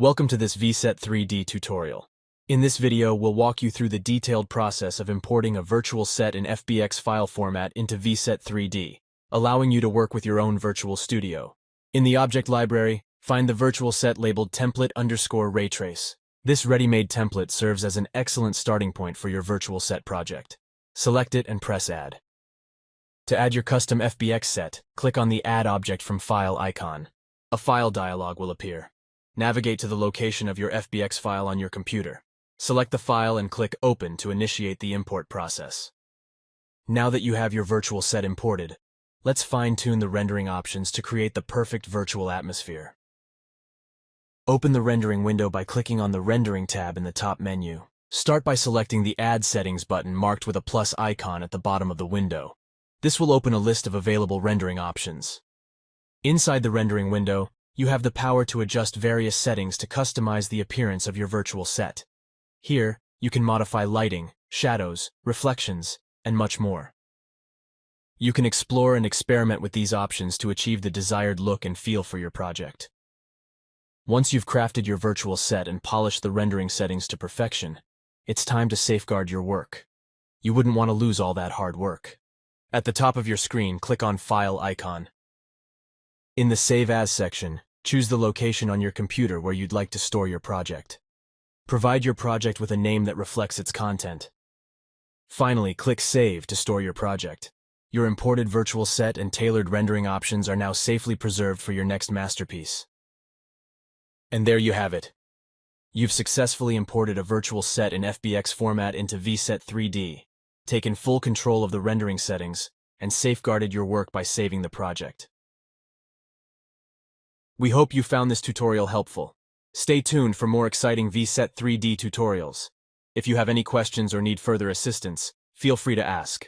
Welcome to this Vset3D tutorial. In this video, we'll walk you through the detailed process of importing a virtual set in FBX file format into Vset3D, allowing you to work with your own virtual studio. In the object library, find the virtual set labeled template_raytrace. This ready-made template serves as an excellent starting point for your virtual set project. Select it and press Add. To add your custom FBX set, click on the Add Object from File icon. A file dialog will appear. Navigate to the location of your FBX file on your computer. Select the file and click Open to initiate the import process. Now that you have your virtual set imported, let's fine-tune the rendering options to create the perfect virtual atmosphere. Open the rendering window by clicking on the Rendering tab in the top menu. Start by selecting the Add Settings button marked with a plus icon at the bottom of the window. This will open a list of available rendering options. Inside the rendering window, you have the power to adjust various settings to customize the appearance of your virtual set. Here, you can modify lighting, shadows, reflections, and much more. You can explore and experiment with these options to achieve the desired look and feel for your project. Once you've crafted your virtual set and polished the rendering settings to perfection, it's time to safeguard your work. You wouldn't want to lose all that hard work. At the top of your screen, click on File icon. In the Save As section, choose the location on your computer where you'd like to store your project. Provide your project with a name that reflects its content. Finally, click Save to store your project. Your imported virtual set and tailored rendering options are now safely preserved for your next masterpiece. And there you have it. You've successfully imported a virtual set in FBX format into Vset3D, taken full control of the rendering settings, and safeguarded your work by saving the project. We hope you found this tutorial helpful. Stay tuned for more exciting Vset3D tutorials. If you have any questions or need further assistance, feel free to ask.